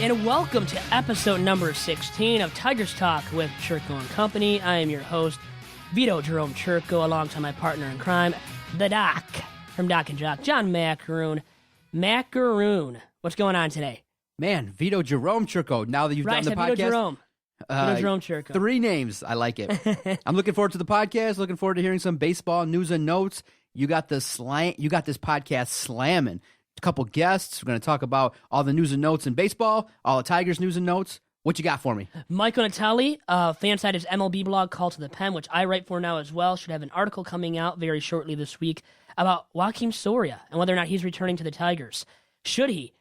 And welcome to episode number 16 of Tigers Talk with Chirco and Company. I am your host, Vito Jerome Chirco, alongside my partner in crime, the Doc, from Doc and Jock, John Macaroon. Macaroon, what's going on today? Man, Vito Jerome Chirco, now that you've done the podcast. Vito Jerome. Vito Jerome Chirco. 3 names, I like it. I'm looking forward to the podcast, looking forward to hearing some baseball news and notes. You got this podcast slamming. A couple guests. We're going to talk about all the news and notes in baseball, all the Tigers news and notes. What you got for me? Michael Natelli, Fansided's MLB blog Call to the Pen, which I write for now as well, should have an article coming out very shortly this week about Joakim Soria and whether or not he's returning to the Tigers. Should he?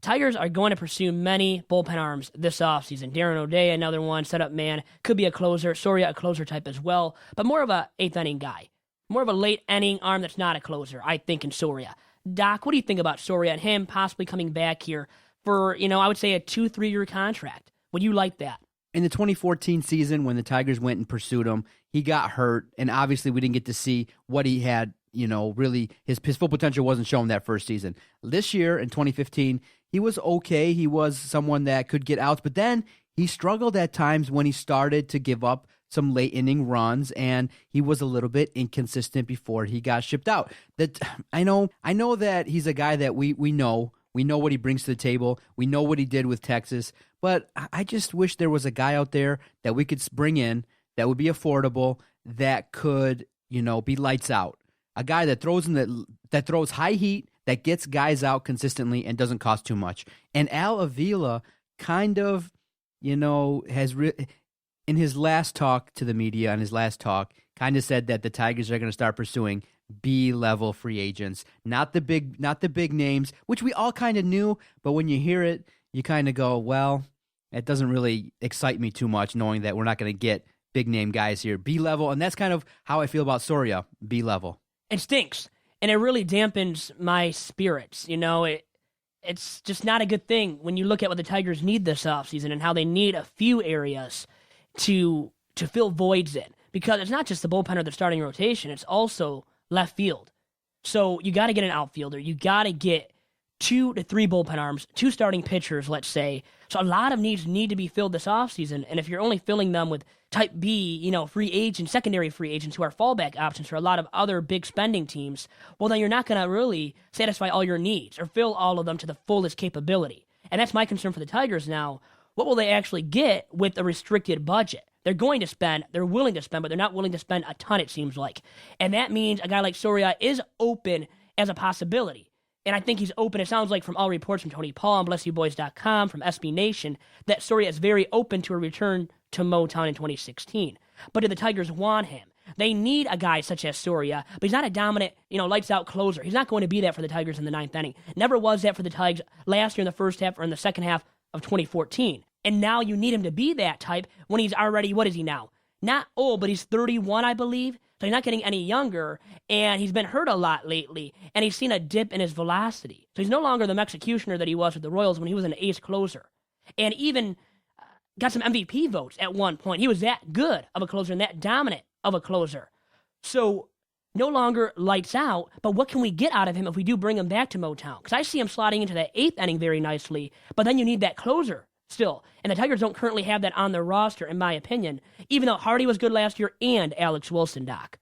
Tigers are going to pursue many bullpen arms this offseason. Darren O'Day, another one, setup man, could be a closer. Soria, a closer type as well, but more of a 8th inning guy. More of a late inning arm that's not a closer, I think, in Soria. Doc, what do you think about Soria and him possibly coming back here for, I would say a 2-3 year contract? Would you like that? In the 2014 season, when the Tigers went and pursued him, he got hurt, and obviously we didn't get to see what he had, really, his full potential wasn't shown that first season. This year, in 2015, he was okay. He was someone that could get outs, but then he struggled at times when he started to give up some late inning runs, and he was a little bit inconsistent before he got shipped out. That I know that he's a guy that we know what he brings to the table. We know what he did with Texas, but I just wish there was a guy out there that we could bring in that would be affordable, that could, be lights out. A guy that throws high heat, that gets guys out consistently and doesn't cost too much. And Al Avila kind of, has in his last talk to the media, kind of said that the Tigers are going to start pursuing B-level free agents, not the big names, which we all kind of knew, but when you hear it, you kind of go, well, it doesn't really excite me too much, knowing that we're not going to get big name guys here, B-level, and that's kind of how I feel about Soria, B-level. It stinks, and it really dampens my spirits. It's just not a good thing when you look at what the Tigers need this offseason and how they need a few areas to fill voids in, because it's not just the bullpen or the starting rotation, it's also left field. So you got to get an outfielder, you got to get 2 to 3 bullpen arms, 2 starting pitchers, let's say. So a lot of needs need to be filled this offseason, and if you're only filling them with type B, free agents, secondary free agents who are fallback options for a lot of other big spending teams, well, then you're not going to really satisfy all your needs or fill all of them to the fullest capability. And that's my concern for the Tigers now. What will they actually get with a restricted budget? They're willing to spend, but they're not willing to spend a ton, it seems like. And that means a guy like Soria is open as a possibility. And I think he's open, it sounds like from all reports from Tony Paul on BlessYouBoys.com, from SB Nation, that Soria is very open to a return to Motown in 2016. But do the Tigers want him? They need a guy such as Soria, but he's not a dominant, lights-out closer. He's not going to be that for the Tigers in the 9th inning. Never was that for the Tigers last year in the first half or in the second half of 2014. And now you need him to be that type when he's already, what is he now? Not old, but he's 31, I believe. So he's not getting any younger, and he's been hurt a lot lately, and he's seen a dip in his velocity. So he's no longer the executioner that he was with the Royals when he was an ace closer. And even got some MVP votes at one point. He was that good of a closer and that dominant of a closer. So no longer lights out, but what can we get out of him if we do bring him back to Motown? Because I see him slotting into that 8th inning very nicely, but then you need that closer still. And the Tigers don't currently have that on their roster, in my opinion, even though Hardy was good last year and Alex Wilson, Doc.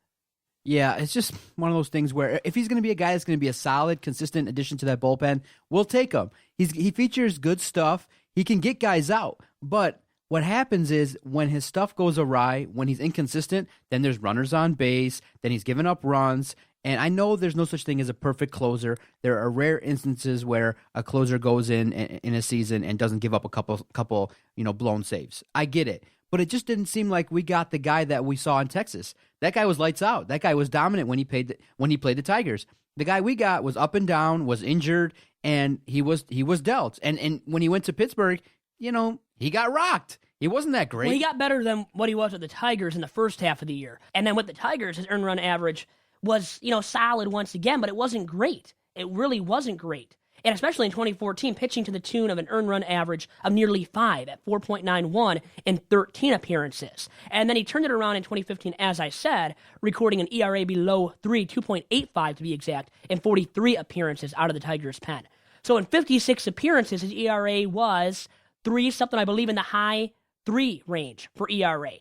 Yeah, it's just one of those things where if he's going to be a guy that's going to be a solid, consistent addition to that bullpen, we'll take him. He features good stuff. He can get guys out. But what happens is when his stuff goes awry, when he's inconsistent, then there's runners on base, then he's giving up runs. And I know there's no such thing as a perfect closer. There are rare instances where a closer goes in a season and doesn't give up a couple blown saves. I get it. But it just didn't seem like we got the guy that we saw in Texas. That guy was lights out. That guy was dominant when he played the Tigers. The guy we got was up and down, was injured, and he was dealt. And when he went to Pittsburgh, he got rocked. He wasn't that great. Well, he got better than what he was with the Tigers in the first half of the year. And then with the Tigers, his earned run average was, solid once again, but it wasn't great. It really wasn't great. And especially in 2014, pitching to the tune of an earned run average of nearly 5 at 4.91 in 13 appearances. And then he turned it around in 2015, as I said, recording an ERA below 3, 2.85 to be exact, in 43 appearances out of the Tigers' pen. So in 56 appearances, his ERA was 3, something I believe in the high 3 range for ERA.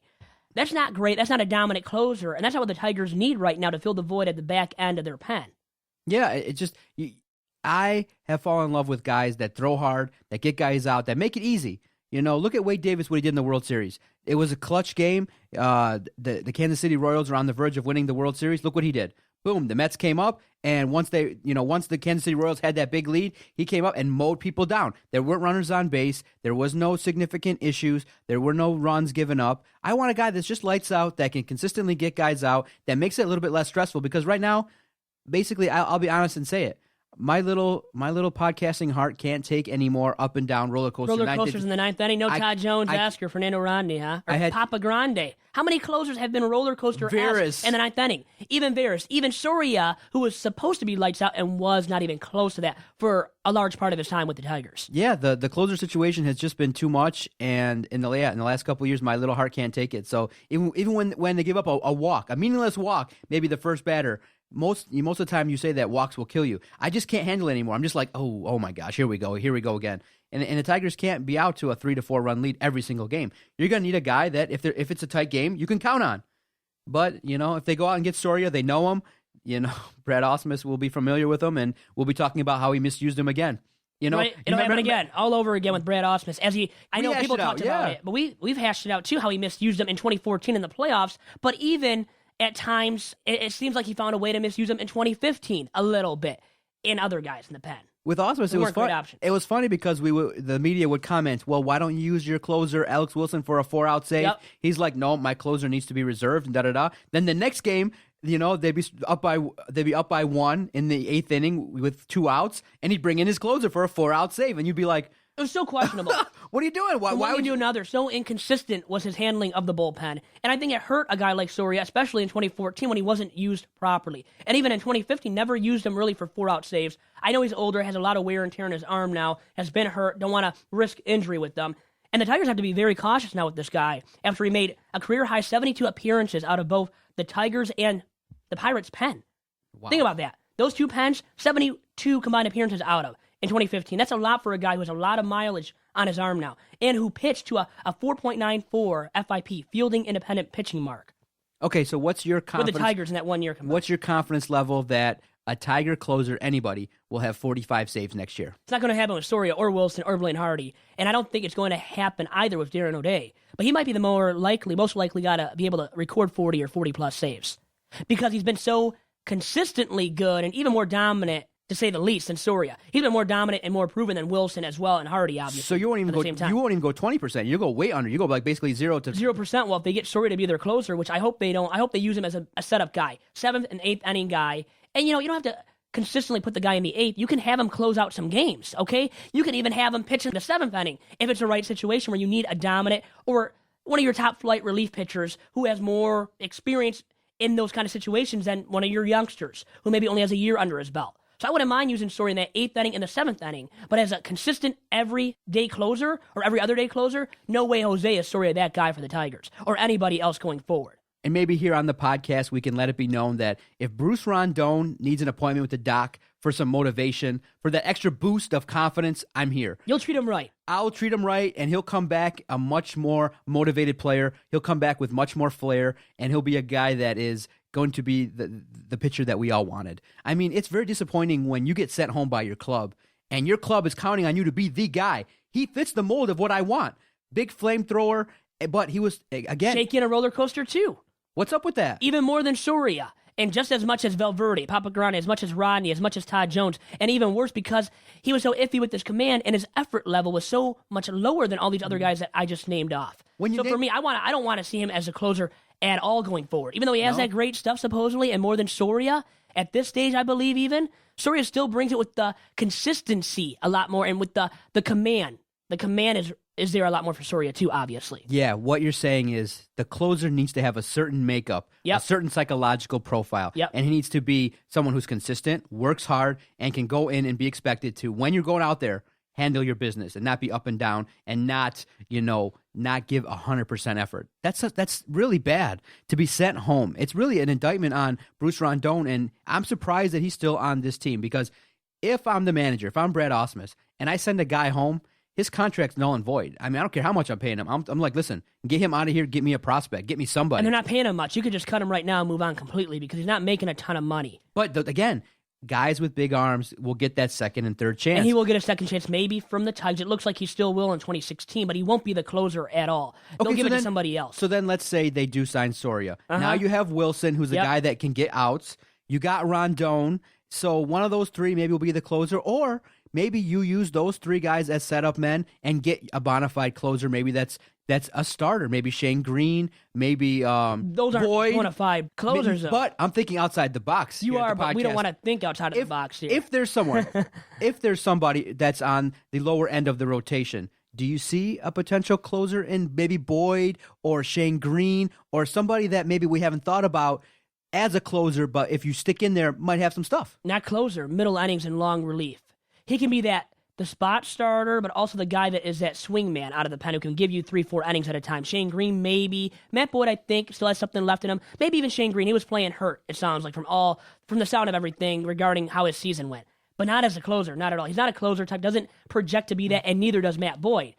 That's not great. That's not a dominant closer, and that's not what the Tigers need right now to fill the void at the back end of their pen. Yeah, it just I have fallen in love with guys that throw hard, that get guys out, that make it easy. Look at Wade Davis, what he did in the World Series. It was a clutch game. The Kansas City Royals are on the verge of winning the World Series. Look what he did. Boom, the Mets came up, and once the Kansas City Royals had that big lead, he came up and mowed people down. There weren't runners on base. There was no significant issues. There were no runs given up. I want a guy that's just lights out, that can consistently get guys out, that makes it a little bit less stressful, because right now, basically, I'll be honest and say it. My little podcasting heart can't take any more up and down roller coasters. Roller coasters in the ninth inning. No Todd Jones, Oscar, Fernando Rodney, huh? Or Papa Grande. How many closers have been roller coaster Veras in the ninth inning? Even Veras, even Soria, who was supposed to be lights out and was not even close to that for a large part of his time with the Tigers. Yeah, the closer situation has just been too much, and in the last couple of years, my little heart can't take it. So even when they give up a walk, a meaningless walk, maybe the first batter. Most of the time you say that walks will kill you. I just can't handle it anymore. I'm just like, oh my gosh, here we go again. And the Tigers can't be out to a 3-4 run lead every single game. You're gonna need a guy that if it's a tight game, you can count on. But if they go out and get Soria, they know him. Brad Ausmus will be familiar with him, and we'll be talking about how he misused him again. It'll happen again, all over again with Brad Ausmus. I know people talked about it, but we've hashed it out too, how he misused him in 2014 in the playoffs. But even at times, it seems like he found a way to misuse him in 2015 a little bit in other guys in the pen. With Ausmus, it was funny because the media would comment, well, why don't you use your closer, Alex Wilson, for a 4-out save? Yep. He's like, no, my closer needs to be reserved, and da-da-da. Then the next game, they'd be up by 1 in the 8th inning with 2 outs, and he'd bring in his closer for a 4-out save, and you'd be like, it was so questionable. What are you doing? Why would you do another? So inconsistent was his handling of the bullpen. And I think it hurt a guy like Soria, especially in 2014 when he wasn't used properly. And even in 2015, never used him really for 4-out saves. I know he's older, has a lot of wear and tear in his arm now, has been hurt, don't want to risk injury with them. And the Tigers have to be very cautious now with this guy after he made a career-high 72 appearances out of both the Tigers and the Pirates' pen. Wow. Think about that. Those two pens, 72 combined appearances out of in 2015. That's a lot for a guy who has a lot of mileage on his arm now, and who pitched to a 4.94 FIP, fielding independent pitching mark. Okay, so what's your confidence? With the Tigers in that 1 year combined. What's your confidence level that a Tiger closer, anybody, will have 45 saves next year? It's not going to happen with Soria or Wilson or Blaine Hardy, and I don't think it's going to happen either with Darren O'Day. But he might be the most likely guy to be able to record 40 or 40-plus saves, because he's been so consistently good and even more dominant, to say the least, than Soria. He's been more dominant and more proven than Wilson as well, and Hardy, obviously. So you won't even go 20%. You go way under. You go like basically 0 to 0%. Well, if they get Soria to be their closer, which I hope they don't, I hope they use him as a setup guy, 7th and 8th inning guy. And you don't have to consistently put the guy in the 8th. You can have him close out some games, okay? You can even have him pitch in the 7th inning if it's the right situation where you need a dominant or one of your top flight relief pitchers who has more experience in those kind of situations than one of your youngsters who maybe only has a year under his belt. So I wouldn't mind using Soria in that 8th inning and the 7th inning, but as a consistent everyday closer or every other day closer, no way Jose is Soria that guy for the Tigers or anybody else going forward. And maybe here on the podcast, we can let it be known that if Bruce Rondon needs an appointment with the doc for some motivation, for that extra boost of confidence, I'm here. You'll treat him right. I'll treat him right, and he'll come back a much more motivated player. He'll come back with much more flair, and he'll be a guy that is going to be the pitcher that we all wanted. I mean, it's very disappointing when you get sent home by your club, and your club is counting on you to be the guy. He fits the mold of what I want. Big flamethrower, but he was, again... shaky in a roller coaster, too. What's up with that? Even more than Soria, and just as much as Valverde, Papa Grande, as much as Rodney, as much as Todd Jones, and even worse because he was so iffy with his command, and his effort level was so much lower than all these other guys that I just named off. For me, I don't want to see him as a closer at all going forward. Even though he has that great stuff, supposedly, and more than Soria, at this stage, I believe even, Soria still brings it with the consistency a lot more, and with the command. The command is there a lot more for Soria, too, obviously. Yeah, what you're saying is the closer needs to have a certain makeup, a certain psychological profile, and he needs to be someone who's consistent, works hard, and can go in and be expected to, when you're going out there, handle your business and not be up and down and not give 100% effort. That's really bad to be sent home. It's really an indictment on Bruce Rondon, and I'm surprised that he's still on this team because if I'm the manager, if I'm Brad Ausmus, and I send a guy home, his contract's null and void. I mean, I don't care how much I'm paying him. I'm like, listen, get him out of here. Get me a prospect. Get me somebody. And they're not paying him much. You could just cut him right now and move on completely because he's not making a ton of money. But again, guys with big arms will get that second and third chance. And he will get a second chance maybe from the Tigers. It looks like he still will in 2016, but he won't be the closer at all. They'll give it to somebody else. So then let's say they do sign Soria. Now you have Wilson, who's a guy that can get outs. You got Rondon. So one of those three maybe will be the closer, or maybe you use those three guys as setup men and get a bona fide closer. Maybe that's a starter. Maybe Shane Green. Maybe those aren't Boyd. bona fide closers. Though. But I'm thinking outside the box. You are, but we don't want to think outside of the box here. If there's somebody that's on the lower end of the rotation, do you see a potential closer in maybe Boyd or Shane Green or somebody that maybe we haven't thought about as a closer, but if you stick in there, might have some stuff? Not closer, middle innings and long relief. He can be the spot starter, but also the guy that is that swing man out of the pen who can give you 3-4 innings at a time. Shane Green, maybe. Matt Boyd, I think, still has something left in him. Maybe even Shane Green. He was playing hurt, it sounds like, from the sound of everything regarding how his season went. But not as a closer, not at all. He's not a closer type, doesn't project to be that, and neither does Matt Boyd.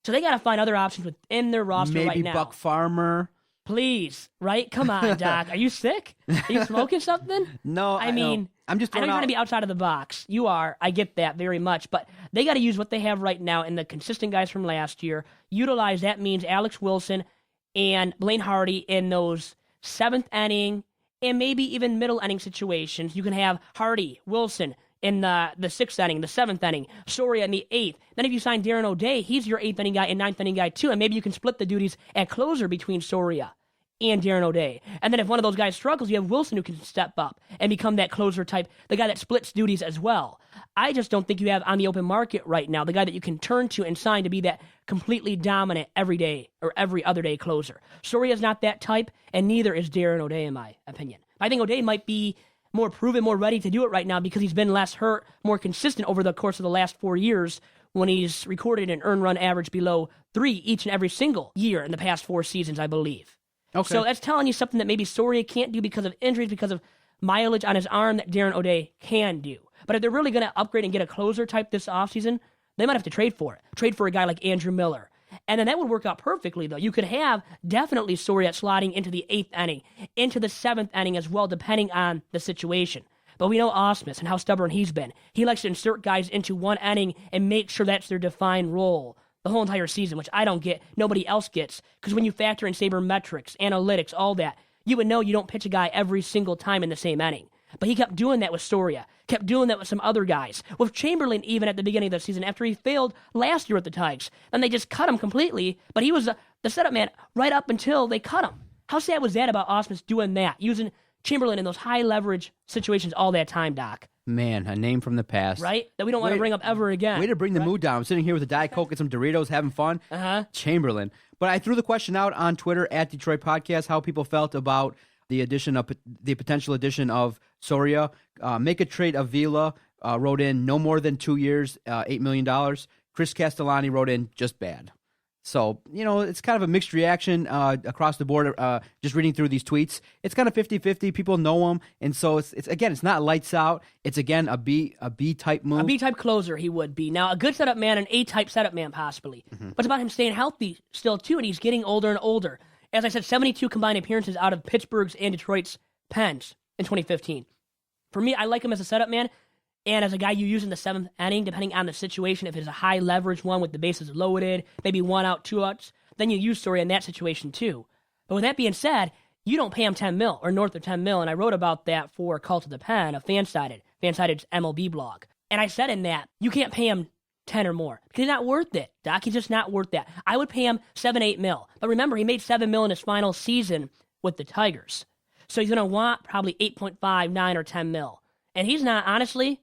So they got to find other options within their roster right now. Maybe Buck Farmer. Please, right? Come on, Doc. Are you sick? Are you smoking something? No, I mean, I'm just. I know you're trying to be outside of the box. You are. I get that very much. But they got to use what they have right now and the consistent guys from last year. Utilize that means Alex Wilson and Blaine Hardy in those seventh inning and maybe even middle inning situations. You can have Hardy, Wilson in the sixth inning, the seventh inning, Soria in the eighth. Then if you sign Darren O'Day, he's your eighth inning guy and ninth inning guy too. And maybe you can split the duties at closer between Soria and Darren O'Day. And then if one of those guys struggles, you have Wilson who can step up and become that closer type, the guy that splits duties as well. I just don't think you have on the open market right now the guy that you can turn to and sign to be that completely dominant every day or every other day closer. Soria's not that type, and neither is Darren O'Day, in my opinion. I think O'Day might be more proven, more ready to do it right now because he's been less hurt, more consistent over the course of the last 4 years when he's recorded an earned run average below 3 each and every single year in the past 4 seasons, I believe. Okay. So that's telling you something that maybe Soria can't do because of injuries, because of mileage on his arm that Darren O'Day can do. But if they're really going to upgrade and get a closer type this offseason, they might have to trade for it. Trade for a guy like Andrew Miller. And then that would work out perfectly, though. You could have definitely Soria sliding into the 8th inning, into the 7th inning as well, depending on the situation. But we know Ausmus and how stubborn he's been. He likes to insert guys into one inning and make sure that's their defined role the whole entire season, which I don't get, nobody else gets. Because when you factor in sabermetrics, analytics, all that, you would know you don't pitch a guy every single time in the same inning. But he kept doing that with Soria, kept doing that with some other guys. With Chamberlain, even at the beginning of the season, after he failed last year with the Tigers. Then they just cut him completely, but he was the setup man right up until they cut him. How sad was that about Ausmus doing that, using Chamberlain in those high-leverage situations all that time, Doc? Man, a name from the past. Right? That we don't want to bring up ever again. Way to bring the mood down. I'm sitting here with a Diet Coke and some Doritos, having fun. Chamberlain. But I threw the question out on Twitter at Detroit Podcast, how people felt about the potential addition of Soria. Make a trade Avila wrote in no more than 2 years, $8 million. Chris Castellani wrote in just bad. So, it's kind of a mixed reaction across the board, just reading through these tweets. It's kind of 50-50. People know him. And so, it's not lights out. It's, again, a B-type move. A B-type closer he would be. Now, a good setup man, an A-type setup man possibly. But it's about him staying healthy still, too, and he's getting older and older. As I said, 72 combined appearances out of Pittsburgh's and Detroit's pens in 2015. For me, I like him as a setup man. And as a guy you use in the 7th inning, depending on the situation, if it's a high leverage one with the bases loaded, maybe 1 out, 2 outs, then you use Soria in that situation too. But with that being said, you don't pay him $10 million or north of $10 million. And I wrote about that for Cult of the Pen, a Fansided's MLB blog. And I said in that, you can't pay him 10 or more because he's not worth it, Doc. He's just not worth that. I would pay him $7-8 million. But remember, he made $7 million in his final season with the Tigers. So he's going to want probably 8.5, 9, or 10 million. And he's not, honestly,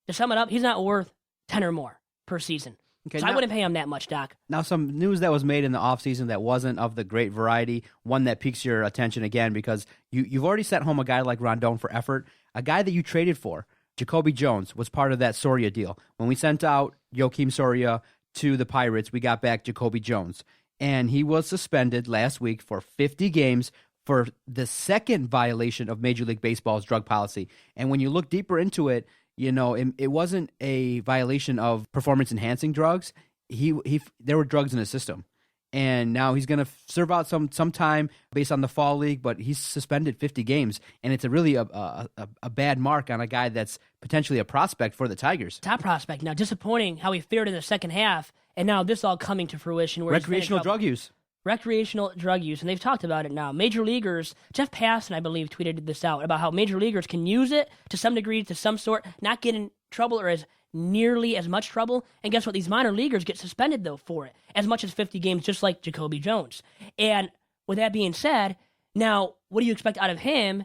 to sum it up, he's not worth 10 or more per season. Okay, so I wouldn't pay him that much, Doc. Now, some news that was made in the offseason that wasn't of the great variety, one that piques your attention again because you've already sent home a guy like Rondon for effort, a guy that you traded for. Jacoby Jones was part of that Soria deal. When we sent out Joakim Soria to the Pirates, we got back Jacoby Jones. And he was suspended last week for 50 games for the second violation of Major League Baseball's drug policy. And when you look deeper into it, it wasn't a violation of performance enhancing drugs. There were drugs in his system. And now he's going to serve out some time based on the fall league, but he's suspended 50 games, and it's really a bad mark on a guy that's potentially a prospect for the Tigers. Top prospect. Now, disappointing how he fared in the second half, and now this all coming to fruition. Recreational drug use. Recreational drug use, and they've talked about it now. Major leaguers, Jeff Passan, I believe, tweeted this out about how major leaguers can use it to some degree, to some sort, not get in trouble or nearly as much trouble. And guess what? These minor leaguers get suspended, though, for it. As much as 50 games, just like Jacoby Jones. And with that being said, now, what do you expect out of him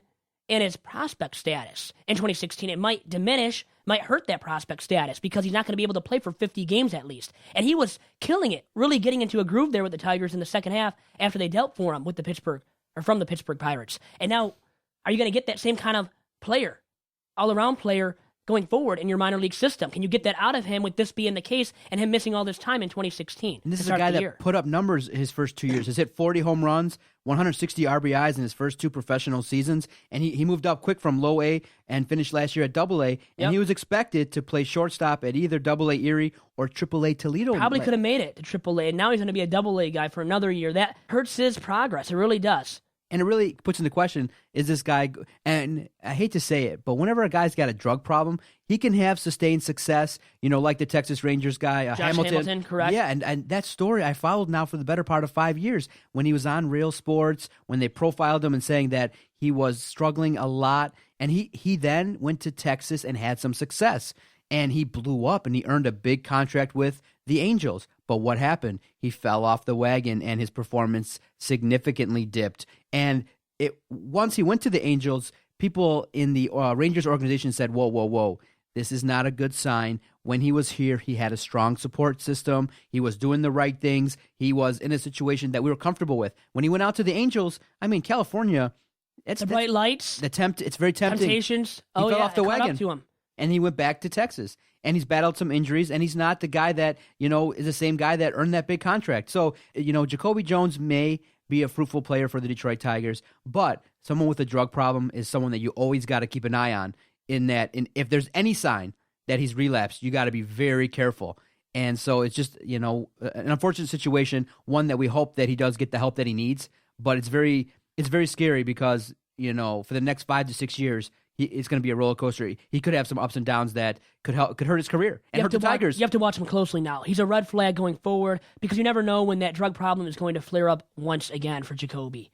in his prospect status? In 2016, it might diminish, might hurt that prospect status because he's not going to be able to play for 50 games at least. And he was killing it, really getting into a groove there with the Tigers in the second half after they dealt for him with from the Pittsburgh Pirates. And now, are you going to get that same kind of player, all-around player, going forward in your minor league system? Can you get that out of him with this being the case and him missing all this time in 2016? And this is a guy that put up numbers his first 2 years. He's hit 40 home runs, 160 RBIs in his first 2 professional seasons, and he moved up quick from low A and finished last year at double A, and he was expected to play shortstop at either double A Erie or triple A Toledo. Probably could have made it to triple A, and now he's going to be a double A guy for another year. That hurts his progress. It really does. And it really puts into question, is this guy, and I hate to say it, but whenever a guy's got a drug problem, he can have sustained success, like the Texas Rangers guy, Josh Hamilton, correct? Yeah, and that story I followed now for the better part of 5 years when he was on Real Sports, when they profiled him and saying that he was struggling a lot, and he then went to Texas and had some success. And he blew up and he earned a big contract with the Angels. But what happened? He fell off the wagon and his performance significantly dipped. And once he went to the Angels, people in the Rangers organization said, whoa, this is not a good sign. When he was here, he had a strong support system. He was doing the right things. He was in a situation that we were comfortable with. When he went out to the Angels, California, the bright lights. It's very tempting. Temptations. He fell off the wagon. Up to him. And he went back to Texas, and he's battled some injuries, and he's not the guy that, is the same guy that earned that big contract. So, Jacoby Jones may be a fruitful player for the Detroit Tigers, but someone with a drug problem is someone that you always got to keep an eye on if there's any sign that he's relapsed, you got to be very careful. And so it's just, an unfortunate situation, one that we hope that he does get the help that he needs, but it's very scary because, for the next 5 to 6 years, it's going to be a roller coaster. He could have some ups and downs that could hurt his career and hurt the Tigers. You have to watch him closely now. He's a red flag going forward because you never know when that drug problem is going to flare up once again for Jacoby.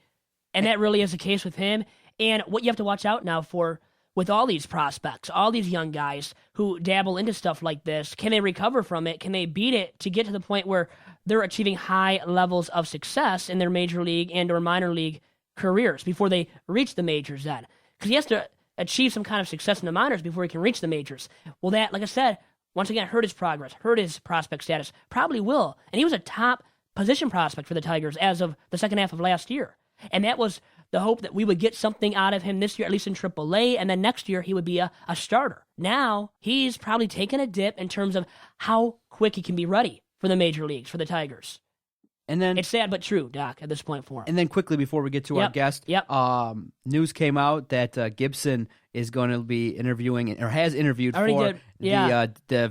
And that really is the case with him. And what you have to watch out now for with all these prospects, all these young guys who dabble into stuff like this, can they recover from it? Can they beat it to get to the point where they're achieving high levels of success in their major league and or minor league careers before they reach the majors then? Because he has to achieve some kind of success in the minors before he can reach the majors. Well, that, like I said, once again, hurt his progress, hurt his prospect status. Probably will. And he was a top position prospect for the Tigers as of the second half of last year. And that was the hope that we would get something out of him this year, at least in AAA, and then next year he would be a starter. Now, he's probably taken a dip in terms of how quick he can be ready for the major leagues, for the Tigers. And then it's sad but true, Doc, at this point for him. And then quickly before we get to our guest, news came out that Gibson is going to be interviewing or has interviewed for the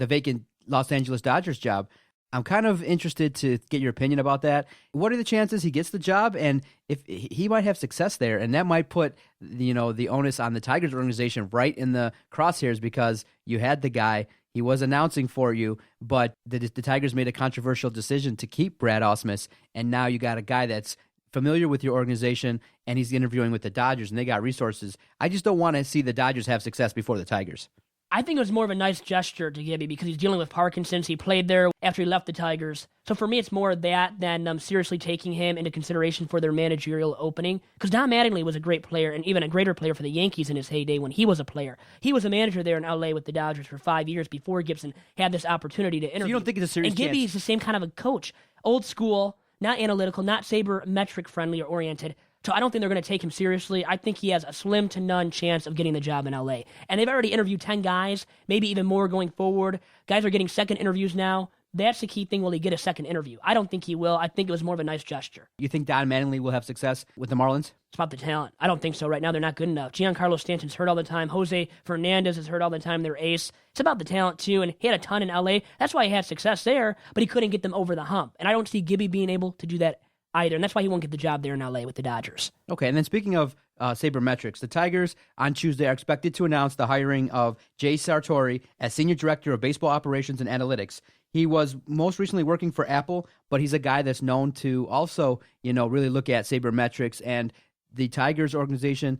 vacant Los Angeles Dodgers job. I'm kind of interested to get your opinion about that. What are the chances he gets the job, and if he might have success there, and that might put the onus on the Tigers organization right in the crosshairs because you had the guy. He was announcing for you, but the Tigers made a controversial decision to keep Brad Ausmus, and now you got a guy that's familiar with your organization, and he's interviewing with the Dodgers, and they got resources. I just don't want to see the Dodgers have success before the Tigers. I think it was more of a nice gesture to Gibby because he's dealing with Parkinson's. He played there after he left the Tigers. So for me, it's more that than seriously taking him into consideration for their managerial opening. Because Don Mattingly was a great player and even a greater player for the Yankees in his heyday when he was a player. He was a manager there in L.A. with the Dodgers for 5 years before Gibson had this opportunity to interview. So you don't think it's a serious And Gibby's the same kind of a coach. Old school, not analytical, not sabermetric friendly or oriented. So I don't think they're going to take him seriously. I think he has a slim to none chance of getting the job in L.A. And they've already interviewed 10 guys, maybe even more going forward. Guys are getting second interviews now That's the key thing. Will he get a second interview? I don't think he will. I think it was more of a nice gesture. You think Don Mattingly will have success with the Marlins? It's about the talent. I don't think so right now. They're not good enough. Giancarlo Stanton's hurt all the time. Jose Fernandez is hurt all the time. They're ace. It's about the talent, too, and he had a ton in L.A. That's why he had success there, but he couldn't get them over the hump. And I don't see Gibby being able to do that either, and that's why he won't get the job there in L.A. with the Dodgers. Okay, and then speaking of sabermetrics, the Tigers on Tuesday are expected to announce the hiring of Jay Sartori as Senior Director of Baseball Operations and Analytics. He was most recently working for Apple, but he's a guy that's known to also, really look at sabermetrics. And the Tigers organization,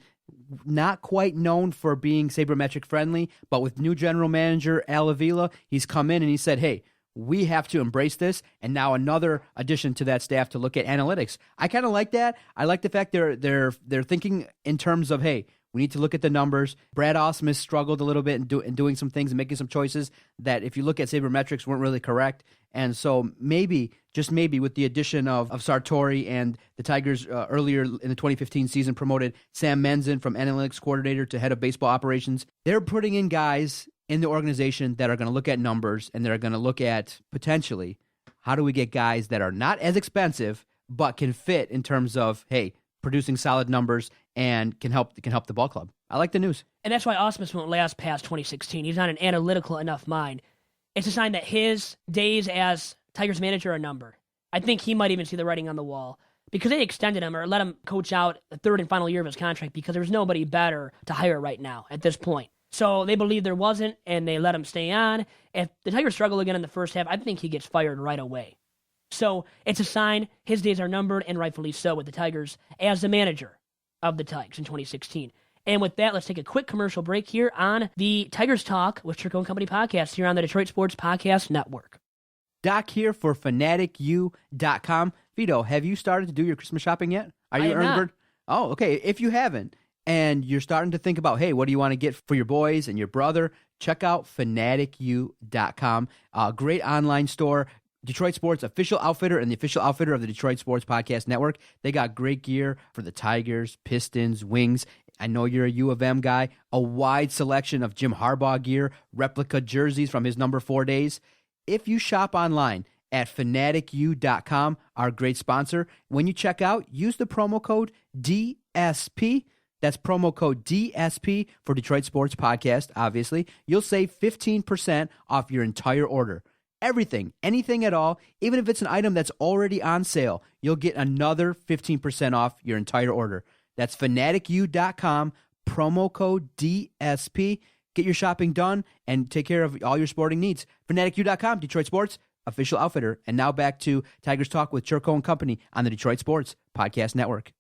not quite known for being sabermetric friendly, but with new general manager Al Avila, he's come in and he said, hey, we have to embrace this, and now another addition to that staff to look at analytics. I kind of like that. I like the fact they're thinking in terms of, hey, we need to look at the numbers. Brad Ausmus struggled a little bit in doing some things and making some choices that, if you look at sabermetrics, weren't really correct. And so maybe, just maybe, with the addition of Sartori, and the Tigers earlier in the 2015 season promoted Sam Menzin from analytics coordinator to head of baseball operations, they're putting in guys in the organization that are going to look at numbers, and they're going to look at potentially how do we get guys that are not as expensive but can fit in terms of, hey, producing solid numbers and can help the ball club. I like the news. And that's why Ausmus won't last past 2016. He's not an analytical enough mind. It's a sign that his days as Tigers manager are numbered. I think he might even see the writing on the wall, because they extended him or let him coach out the third and final year of his contract because there's nobody better to hire right now at this point. So they believe there wasn't, and they let him stay on. If the Tigers struggle again in the first half, I think he gets fired right away. So it's a sign his days are numbered, and rightfully so, with the Tigers as the manager of the Tigers in 2016. And with that, let's take a quick commercial break here on the Tigers Talk with Chirco and Company podcast here on the Detroit Sports Podcast Network. Doc here for FanaticU.com. Vito, have you started to do your Christmas shopping yet? Are you I have early not. bird? Oh, okay. If you haven't, and you're starting to think about, hey, what do you want to get for your boys and your brother, check out FanaticU.com. A great online store. Detroit Sports official outfitter and the official outfitter of the Detroit Sports Podcast Network. They got great gear for the Tigers, Pistons, Wings. I know you're a U of M guy. A wide selection of Jim Harbaugh gear, replica jerseys from his number 4 days. If you shop online at FanaticU.com, our great sponsor, when you check out, use the promo code DSP. That's promo code DSP for Detroit Sports Podcast, obviously. You'll save 15% off your entire order. Everything, anything at all, even if it's an item that's already on sale, you'll get another 15% off your entire order. That's FanaticU.com, promo code DSP. Get your shopping done and take care of all your sporting needs. FanaticU.com, Detroit Sports, official outfitter. And now back to Tigers Talk with Chirco and Company on the Detroit Sports Podcast Network.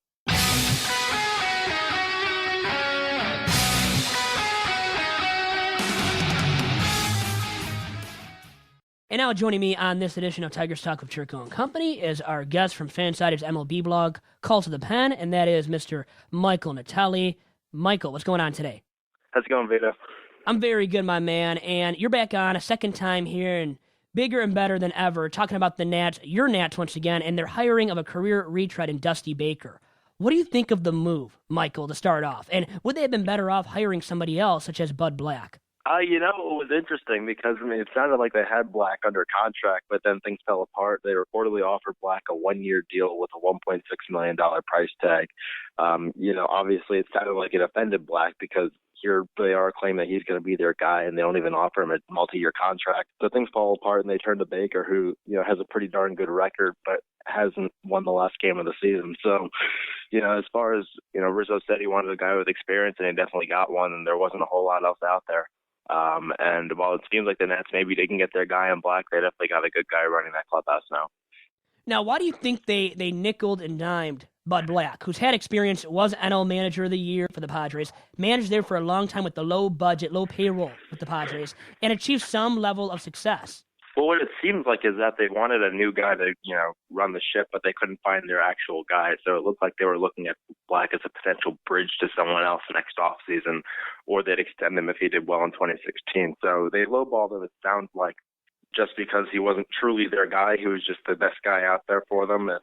And now joining me on this edition of Tigers Talk with Chirco and Company is our guest from Fansided's MLB blog, Call to the Pen, and that is Mr. Michael Natelli. Michael, what's going on today? How's it going, Vito? I'm very good, my man, and you're back on a second time here and bigger and better than ever, talking about the Nats, your Nats once again, and their hiring of a career retread in Dusty Baker. What do you think of the move, Michael, to start off? And would they have been better off hiring somebody else, such as Bud Black? It was interesting because, it sounded like they had Black under contract, but then things fell apart. They reportedly offered Black a one-year deal with a $1.6 million price tag. Obviously it sounded like it offended Black because here they are claiming that he's going to be their guy, and they don't even offer him a multi-year contract. So things fall apart, and they turn to Baker, who, has a pretty darn good record, but hasn't won the last game of the season. So, as far as, Rizzo said he wanted a guy with experience, and he definitely got one, and there wasn't a whole lot else out there. And while it seems like the Nats maybe they can get their guy in Black, they definitely got a good guy running that clubhouse now. Now, why do you think they nickeled and dimed Bud Black, who's had experience, was NL Manager of the Year for the Padres, managed there for a long time with the low budget, low payroll with the Padres, and achieved some level of success? Well, what it seems like is that they wanted a new guy to, run the ship, but they couldn't find their actual guy. So it looked like they were looking at Black as a potential bridge to someone else next offseason, or they'd extend him if he did well in 2016. So they lowballed him, it sounds like, just because he wasn't truly their guy. He was just the best guy out there for them. And,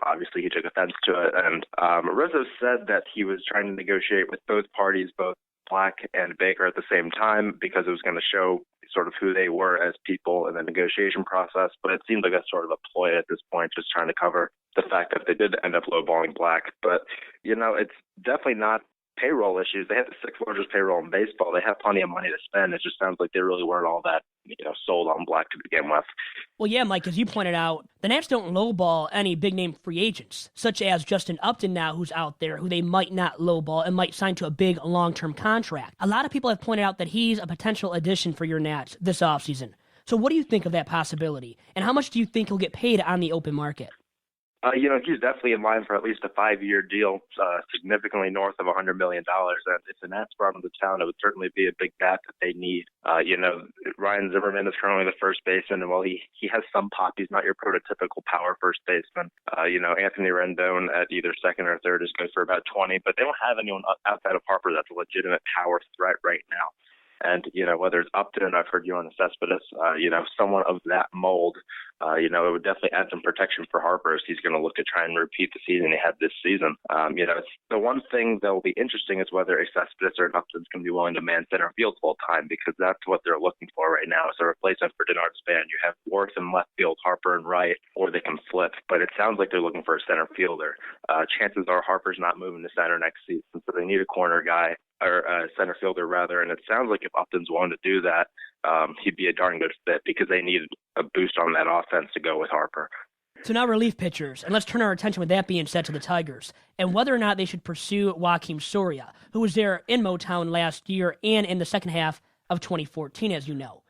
obviously he took offense to it. And Rizzo said that he was trying to negotiate with both parties, both Black and Baker at the same time, because it was going to show sort of who they were as people in the negotiation process, but it seemed like that's sort of a ploy at this point, just trying to cover the fact that they did end up lowballing Black. But, it's definitely not payroll issues. They have the sixth largest payroll in baseball. They have plenty of money to spend. It just sounds like they really weren't all that, sold on Black to begin with. Well, yeah, Mike, as you pointed out, the Nats don't lowball any big-name free agents, such as Justin Upton now, who's out there, who they might not lowball and might sign to a big long-term contract. A lot of people have pointed out that he's a potential addition for your Nats this offseason. So what do you think of that possibility? And how much do you think he'll get paid on the open market? He's definitely in line for at least a 5-year deal, significantly north of $100 million. And if the Nats brought him to town, it would certainly be a big bat that they need. Ryan Zimmerman is currently the first baseman, and while he has some pop, he's not your prototypical power first baseman. Anthony Rendon at either second or third is good for about 20, but they don't have anyone outside of Harper that's a legitimate power threat right now. And, whether it's Upton, I've heard you on the Cespedes, someone of that mold, it would definitely add some protection for Harper as he's going to look to try and repeat the season he had this season. It's the one thing that will be interesting is whether a Cespedes or an Upton's going to be willing to man center field full time, because that's what they're looking for right now as a replacement for Denard Span. You have Worth in left field, Harper in right, or they can flip. But it sounds like they're looking for a center fielder. Chances are Harper's not moving to center next season, so they need a corner guy. Or center fielder rather, and it sounds like if Upton's willing to do that, he'd be a darn good fit because they need a boost on that offense to go with Harper. So now relief pitchers, and let's turn our attention with that being said to the Tigers, and whether or not they should pursue Joakim Soria, who was there in Motown last year and in the second half of 2014, as you know.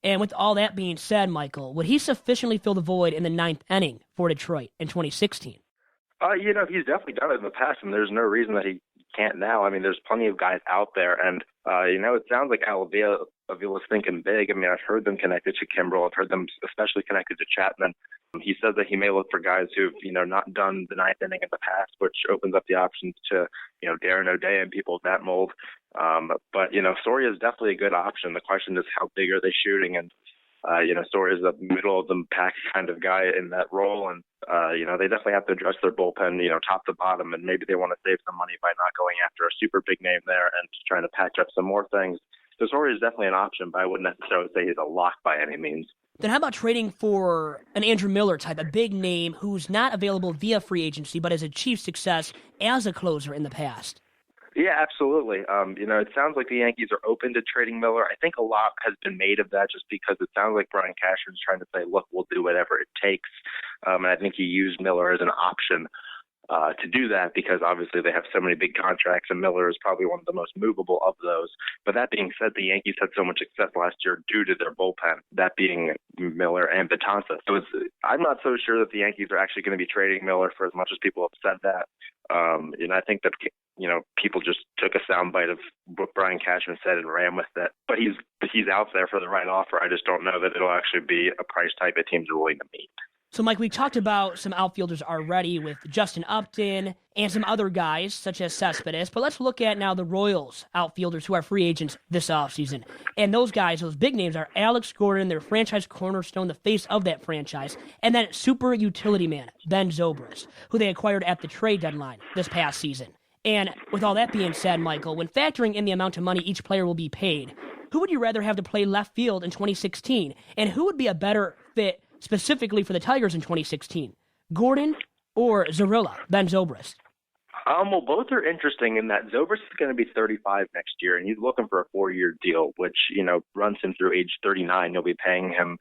And with all that being said, Michael, would he sufficiently fill the void in the ninth inning for Detroit in 2016? He's definitely done it in the past, and there's no reason that he can't now. I mean, there's plenty of guys out there, and it sounds like Avila's thinking big. I mean, I've heard them connected to Kimbrel. I've heard them especially connected to Chapman. He says that he may look for guys who've not done the ninth inning in the past, which opens up the options to Darren O'Day and people of that mold. But Soria is definitely a good option. The question is, how big are they shooting? And Soria's a middle of the pack kind of guy in that role, and they definitely have to address their bullpen, top to bottom, and maybe they want to save some money by not going after a super big name there and just trying to patch up some more things. So Soria is definitely an option, but I wouldn't necessarily say he's a lock by any means. Then how about trading for an Andrew Miller type, a big name who's not available via free agency but has achieved success as a closer in the past? Yeah, absolutely. It sounds like the Yankees are open to trading Miller. I think a lot has been made of that just because it sounds like Brian Cashman's trying to say, look, we'll do whatever it takes. And I think he used Miller as an option to do that because obviously they have so many big contracts, and Miller is probably one of the most movable of those. But that being said, the Yankees had so much success last year due to their bullpen, that being Miller and Betances. So I'm not so sure that the Yankees are actually going to be trading Miller for as much as people have said that. I think that people just took a soundbite of what Brian Cashman said and ran with it. But he's out there for the right offer. I just don't know that it'll actually be a price tag that teams are willing to meet. So, Mike, we talked about some outfielders already with Justin Upton and some other guys, such as Cespedes. But let's look at now the Royals outfielders who are free agents this offseason. And those guys, those big names, are Alex Gordon, their franchise cornerstone, the face of that franchise, and then super utility man, Ben Zobrist, who they acquired at the trade deadline this past season. And with all that being said, Michael, when factoring in the amount of money each player will be paid, who would you rather have to play left field in 2016? And who would be a better fit specifically for the Tigers in 2016, Gordon or Zarilla, Ben Zobrist? Well, both are interesting in that Zobrist is going to be 35 next year, and he's looking for a 4-year deal, which, runs him through age 39. You'll be paying him,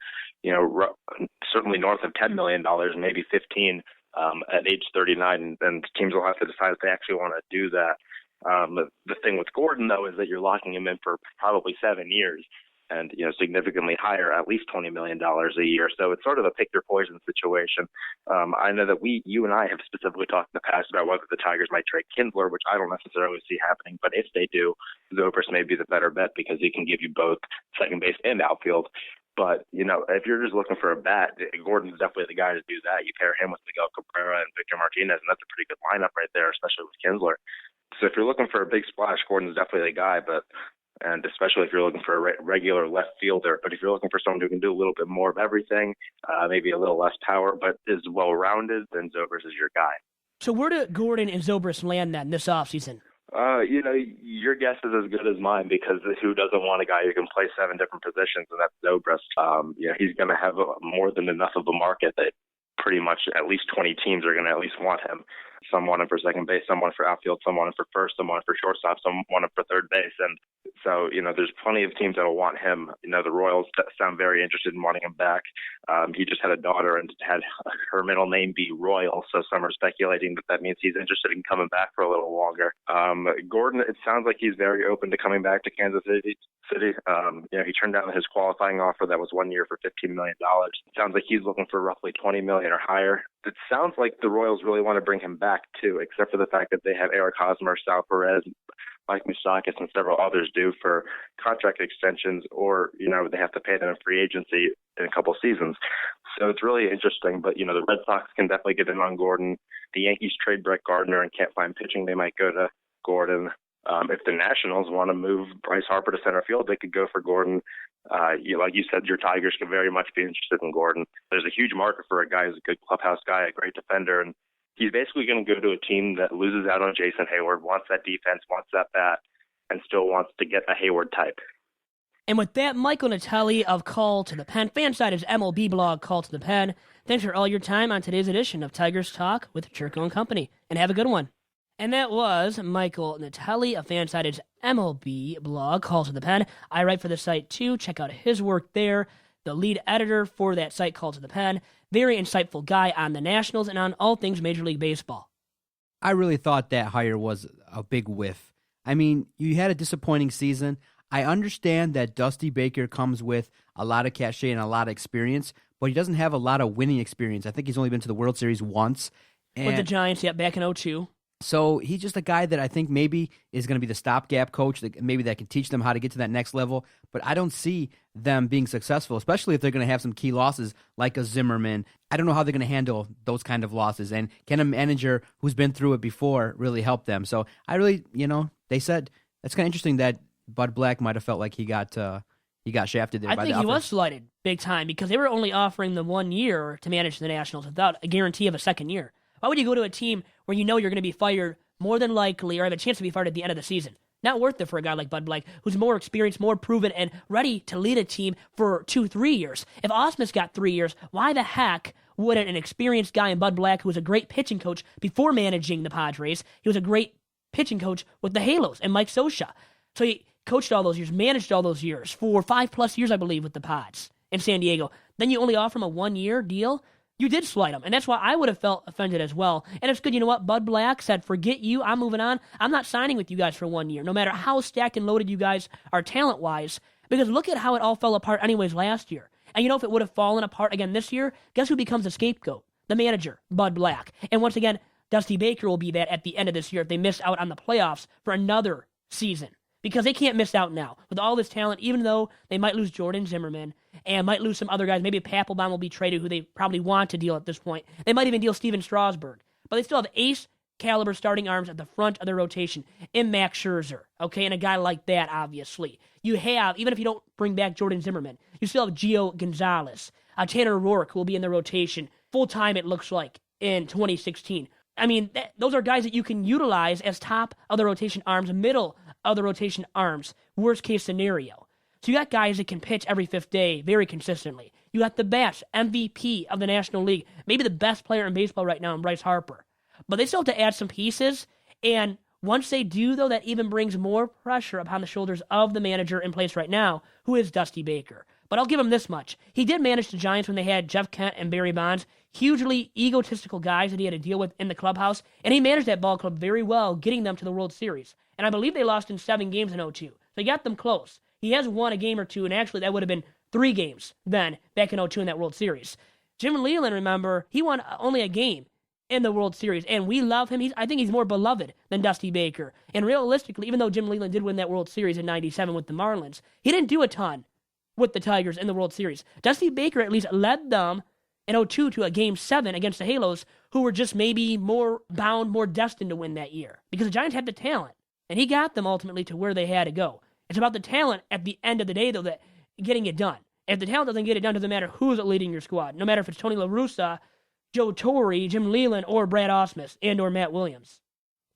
certainly north of $10 million, maybe 15 at age 39, and teams will have to decide if they actually want to do that. The thing with Gordon, though, is that you're locking him in for probably 7 years. And, significantly higher, at least $20 million a year. So it's sort of a pick your poison situation. I know that you and I have specifically talked in the past about whether the Tigers might trade Kinsler, which I don't necessarily see happening. But if they do, Zobrist may be the better bet because he can give you both second base and outfield. But, if you're just looking for a bat, Gordon's definitely the guy to do that. You pair him with Miguel Cabrera and Victor Martinez, and that's a pretty good lineup right there, especially with Kinsler. So if you're looking for a big splash, Gordon's definitely the guy. And especially if you're looking for a regular left fielder. But if you're looking for someone who can do a little bit more of everything, maybe a little less power, but is well-rounded, then Zobrist is your guy. So where do Gordon and Zobrist land then this offseason? Your guess is as good as mine because who doesn't want a guy who can play 7 different positions, and that's Zobrist. He's going to have more than enough of a market that pretty much at least 20 teams are going to at least want him. Some want him for second base, some want him for outfield, some want him for first, some want him for shortstop, some want him for third base. And so, there's plenty of teams that will want him. The Royals sound very interested in wanting him back. He just had a daughter and had her middle name be Royal, so some are speculating that means he's interested in coming back for a little longer. Gordon, it sounds like he's very open to coming back to Kansas City. He turned down his qualifying offer that was 1 year for $15 million. It sounds like he's looking for roughly $20 million or higher. It sounds like the Royals really want to bring him back too, except for the fact that they have Eric Hosmer, Sal Perez, Mike Moustakas, and several others due for contract extensions, or they have to pay them in free agency in a couple seasons. So it's really interesting. But the Red Sox can definitely get in on Gordon. The Yankees trade Brett Gardner and can't find pitching, they might go to Gordon. If the Nationals want to move Bryce Harper to center field, they could go for Gordon. Like you said, your Tigers could very much be interested in Gordon. There's a huge market for a guy who's a good clubhouse guy, a great defender, and he's basically going to go to a team that loses out on Jason Hayward, wants that defense, wants that bat, and still wants to get a Hayward type. And with that, Michael Natelli of Call to the Pen, Fansided's MLB blog, Call to the Pen. Thanks for all your time on today's edition of Tigers Talk with Chirco and Company, and have a good one. And that was Michael Natelli of Fansided's MLB blog, Call to the Pen. I write for the site too. Check out his work there. The lead editor for that site, Call to the Pen. Very insightful guy on the Nationals and on all things Major League Baseball. I really thought that hire was a big whiff. I mean, you had a disappointing season. I understand that Dusty Baker comes with a lot of cachet and a lot of experience, but he doesn't have a lot of winning experience. I think he's only been to the World Series once. With the Giants, back in 2002. So he's just a guy that I think maybe is going to be the stopgap coach, maybe that can teach them how to get to that next level. But I don't see them being successful, especially if they're going to have some key losses like a Zimmerman. I don't know how they're going to handle those kind of losses. And can a manager who's been through it before really help them? So I really, they said that's kind of interesting that Bud Black might have felt like he got shafted there. I think he was slighted big time because they were only offering them 1 year to manage the Nationals without a guarantee of a second year. Why would you go to a team where you know you're going to be fired more than likely or have a chance to be fired at the end of the season? Not worth it for a guy like Bud Black, who's more experienced, more proven, and ready to lead a team for 2-3 years. If Osmus got 3 years, why the heck wouldn't an experienced guy in Bud Black, who was a great pitching coach before managing the Padres, he was a great pitching coach with the Halos and Mike Scioscia. So he coached all those years, managed all those years, for 5+ years, I believe, with the Pods in San Diego. Then you only offer him a 1-year deal? You did slight him, and that's why I would have felt offended as well. And it's good, you know what? Bud Black said, forget you, I'm moving on. I'm not signing with you guys for 1 year, no matter how stacked and loaded you guys are talent-wise, because look at how it all fell apart anyways last year. And if it would have fallen apart again this year, guess who becomes the scapegoat? The manager, Bud Black. And once again, Dusty Baker will be that at the end of this year if they miss out on the playoffs for another season. Because they can't miss out now. With all this talent, even though they might lose Jordan Zimmerman and might lose some other guys, maybe Papelbon will be traded, who they probably want to deal at this point. They might even deal Steven Strasburg. But they still have ace-caliber starting arms at the front of their rotation in Max Scherzer, and a guy like that, obviously. You have, even if you don't bring back Jordan Zimmerman, you still have Gio Gonzalez, Tanner Roark, who will be in the rotation full-time, it looks like, in 2016. I mean, those are guys that you can utilize as top of the rotation arms, middle of the rotation arms, worst case scenario. So you got guys that can pitch every 5th day very consistently. You got the best MVP of the National League, maybe the best player in baseball right now in Bryce Harper. But they still have to add some pieces, and once they do, though, that even brings more pressure upon the shoulders of the manager in place right now, who is Dusty Baker. But I'll give him this much. He did manage the Giants when they had Jeff Kent and Barry Bonds, hugely egotistical guys that he had to deal with in the clubhouse, and he managed that ball club very well, getting them to the World Series. And I believe they lost in 7 games in 2002. So he got them close. He has won a game or two, and actually that would have been 3 games then, back in 2002 in that World Series. Jim Leland, remember, he won only a game in the World Series, and we love him. I think he's more beloved than Dusty Baker. And realistically, even though Jim Leland did win that World Series in 97 with the Marlins, he didn't do a ton with the Tigers in the World Series. Dusty Baker at least led them in 2002 to a Game 7 against the Halos, who were just maybe more bound, more destined to win that year, because the Giants had the talent. And he got them ultimately to where they had to go. It's about the talent at the end of the day, though, that getting it done. If the talent doesn't get it done, it doesn't matter who's leading your squad. No matter if it's Tony La Russa, Joe Torre, Jim Leland, or Brad Ausmus, and or Matt Williams.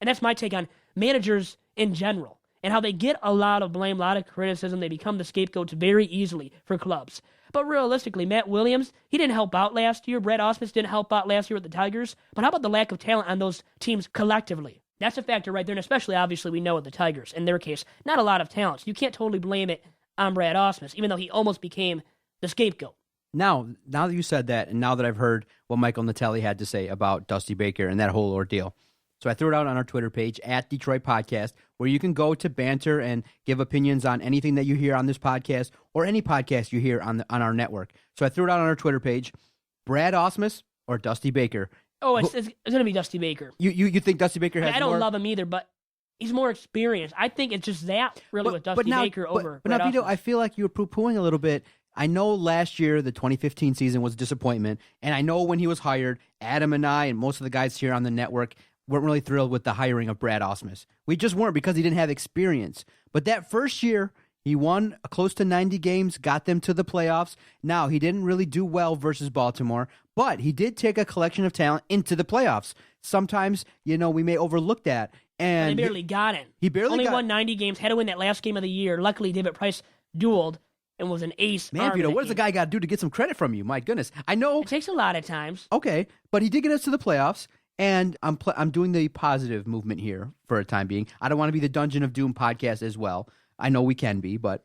And that's my take on managers in general and how they get a lot of blame, a lot of criticism. They become the scapegoats very easily for clubs. But realistically, Matt Williams, he didn't help out last year. Brad Ausmus didn't help out last year with the Tigers. But how about the lack of talent on those teams collectively? That's a factor right there, and especially, obviously, we know with the Tigers, in their case, not a lot of talent. So you can't totally blame it on Brad Ausmus, even though he almost became the scapegoat. Now that you said that, and now that I've heard what Michael Natelli had to say about Dusty Baker and that whole ordeal, so I threw it out on our Twitter page, @Detroit Podcast, where you can go to banter and give opinions on anything that you hear on this podcast or any podcast you hear on our network. So I threw it out on our Twitter page, Brad Ausmus or Dusty Baker. Oh, it's going to be Dusty Baker. You think Dusty Baker has I don't more? love him either, but he's more experienced. I think it's just that, really, with Dusty Baker over But Brad now, Vito, Ausmus. I feel like you were poo-pooing a little bit. I know last year, the 2015 season was a disappointment, and I know when he was hired, Adam and I and most of the guys here on the network weren't really thrilled with the hiring of Brad Ausmus. We just weren't because he didn't have experience. But that first year, he won close to 90 games, got them to the playoffs. Now, he didn't really do well versus Baltimore, but he did take a collection of talent into the playoffs. Sometimes, we may overlook that. And they barely got in. He barely only got won 90 games, had to win that last game of the year. Luckily, David Price dueled and was an ace. Man, Vito, what does the guy got to do to get some credit from you? My goodness. I know. It takes a lot of times. Okay, but he did get us to the playoffs, and I'm doing the positive movement here for a time being. I don't want to be the Dungeon of Doom podcast as well. I know we can be, but,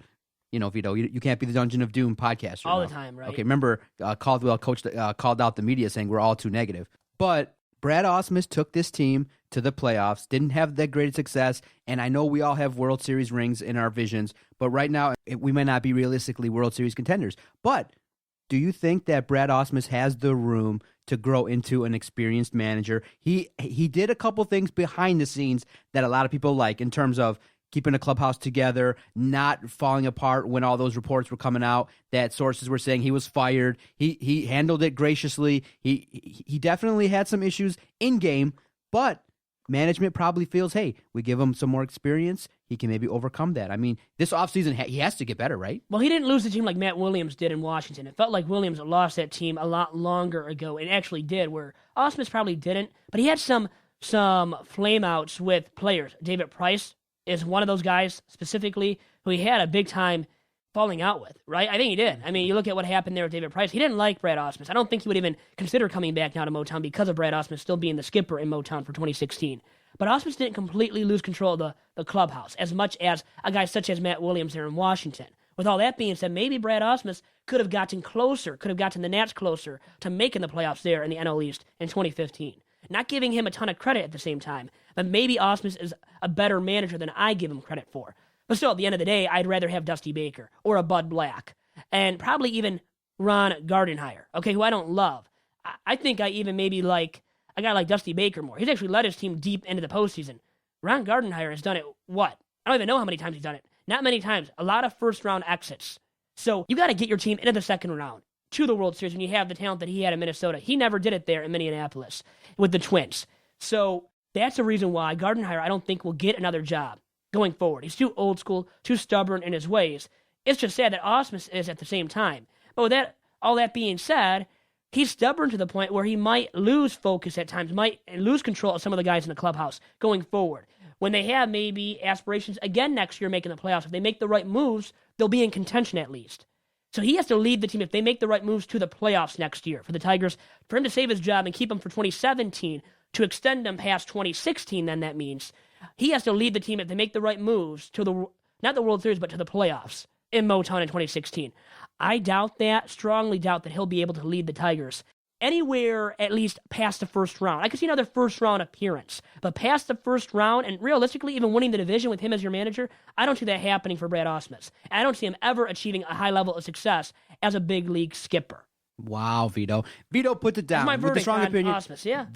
Vito, you can't be the Dungeon of Doom podcast. All the time, right? Okay, remember Caldwell called out the media saying we're all too negative. But Brad Ausmus took this team to the playoffs, didn't have that great success, and I know we all have World Series rings in our visions, but right now we may not be realistically World Series contenders. But do you think that Brad Ausmus has the room to grow into an experienced manager? He did a couple things behind the scenes that a lot of people like in terms of keeping a clubhouse together, not falling apart when all those reports were coming out that sources were saying he was fired. He handled it graciously. He definitely had some issues in game, but management probably feels, hey, we give him some more experience, he can maybe overcome that. I mean, this offseason, he has to get better, right? Well, he didn't lose the team like Matt Williams did in Washington. It felt like Williams lost that team a lot longer ago, and actually did, where Ausmus probably didn't. But he had some flameouts with players. David Price is one of those guys specifically who he had a big-time falling out with, right? I think he did. I mean, you look at what happened there with David Price. He didn't like Brad Ausmus. I don't think he would even consider coming back down to Motown because of Brad Ausmus still being the skipper in Motown for 2016. But Ausmus didn't completely lose control of the clubhouse as much as a guy such as Matt Williams there in Washington. With all that being said, maybe Brad Ausmus could have gotten the Nats closer to making the playoffs there in the NL East in 2015. Not giving him a ton of credit at the same time, but maybe Ausmus is a better manager than I give him credit for. But still, at the end of the day, I'd rather have Dusty Baker or a Bud Black, and probably even Ron Gardenhire, okay, who I don't love. I think I even maybe like a guy like Dusty Baker more. He's actually led his team deep into the postseason. Ron Gardenhire has done it, what? I don't even know how many times he's done it. Not many times. A lot of first-round exits. So you got to get your team into the second round to the World Series when you have the talent that he had in Minnesota. He never did it there in Minneapolis with the Twins. So that's the reason why Gardenhire, I don't think, will get another job going forward. He's too old school, too stubborn in his ways. It's just sad that Ausmus is at the same time. But with all that being said, he's stubborn to the point where he might lose focus at times, might lose control of some of the guys in the clubhouse going forward. When they have maybe aspirations again next year making the playoffs, if they make the right moves, they'll be in contention at least. So he has to lead the team if they make the right moves to the playoffs next year for the Tigers. For him to save his job and keep him for 2017, to extend them past 2016, then that means he has to lead the team if they make the right moves to not the World Series, but to the playoffs in Motown in 2016. I doubt that, strongly doubt that he'll be able to lead the Tigers anywhere at least past the first round. I could see another first-round appearance, but past the first round and realistically even winning the division with him as your manager, I don't see that happening for Brad Ausmus. I don't see him ever achieving a high level of success as a big league skipper. Wow, Vito. Vito put it down. That's my with a verdict strong on opinion. Ausmus, yeah.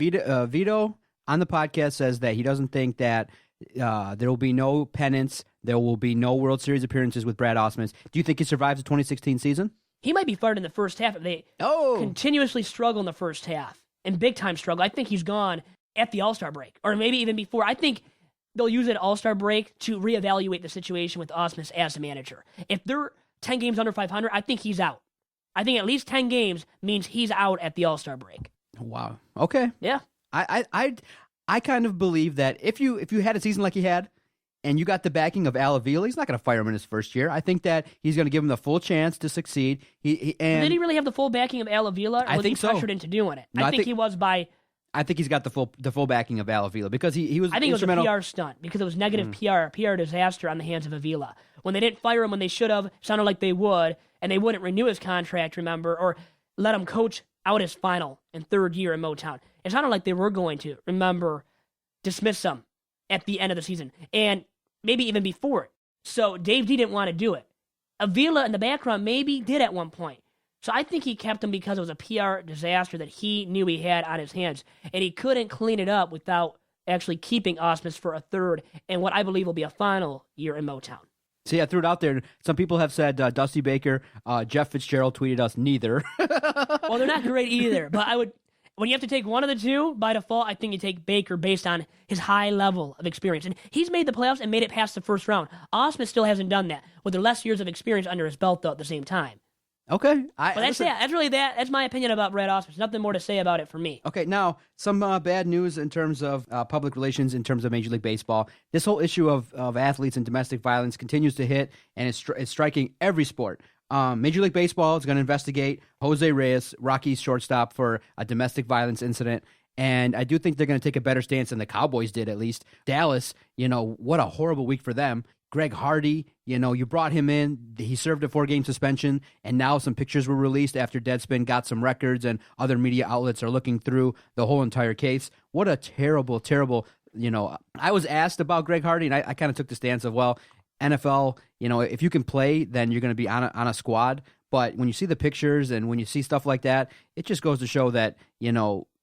Vito on the podcast says that he doesn't think that there will be no pennants, there will be no World Series appearances with Brad Ausmus. Do you think he survives the 2016 season? He might be fired in the first half if they continuously struggle in the first half and big-time struggle. I think he's gone at the All-Star break, or maybe even before. I think they'll use that All-Star break to reevaluate the situation with Ausmus as a manager. If they're 10 games under 500, I think he's out. I think at least 10 games means he's out at the All-Star break. Wow. Okay. Yeah. I kind of believe that if you had a season like he had, and you got the backing of Al Avila, he's not going to fire him in his first year. I think that he's going to give him the full chance to succeed. And did he really have the full backing of Al Avila? Or I was think he so. pressured into doing it? No, I think he was by. I think he's got the full backing of Al Avila because he was. I think it was a instrumental. PR stunt because it was negative PR disaster on the hands of Avila. When they didn't fire him when they should have, sounded like they would, and they wouldn't renew his contract, remember, or let him coach out his final and third year in Motown. It sounded like they were going to, remember, dismiss him at the end of the season. And maybe even before it. So Dave D didn't want to do it. Avila in the background maybe did at one point. So I think he kept him because it was a PR disaster that he knew he had on his hands. And he couldn't clean it up without actually keeping Ausmus for a third and what I believe will be a final year in Motown. See, I threw it out there. Some people have said Dusty Baker, Jeff Fitzgerald tweeted us neither. Well, they're not great either. But when you have to take one of the two, by default, I think you take Baker based on his high level of experience. And he's made the playoffs and made it past the first round. Ausmus still hasn't done that with the less years of experience under his belt, though, at the same time. Okay. But that's it. That's really that. That's my opinion about Brad Ausmus. Nothing more to say about it for me. Okay, now, some bad news in terms of public relations, in terms of Major League Baseball. This whole issue of athletes and domestic violence continues to hit, and it's striking every sport. Major League Baseball is going to investigate Jose Reyes, Rockies shortstop, for a domestic violence incident. And I do think they're going to take a better stance than the Cowboys did, at least. Dallas, what a horrible week for them. Greg Hardy, you brought him in. He served a 4-game suspension, and now some pictures were released after Deadspin got some records, and other media outlets are looking through the whole entire case. What a terrible, terrible, I was asked about Greg Hardy, and I kind of took the stance of, well, NFL, if you can play, then you're going to be on a squad. But when you see the pictures and when you see stuff like that, it just goes to show that,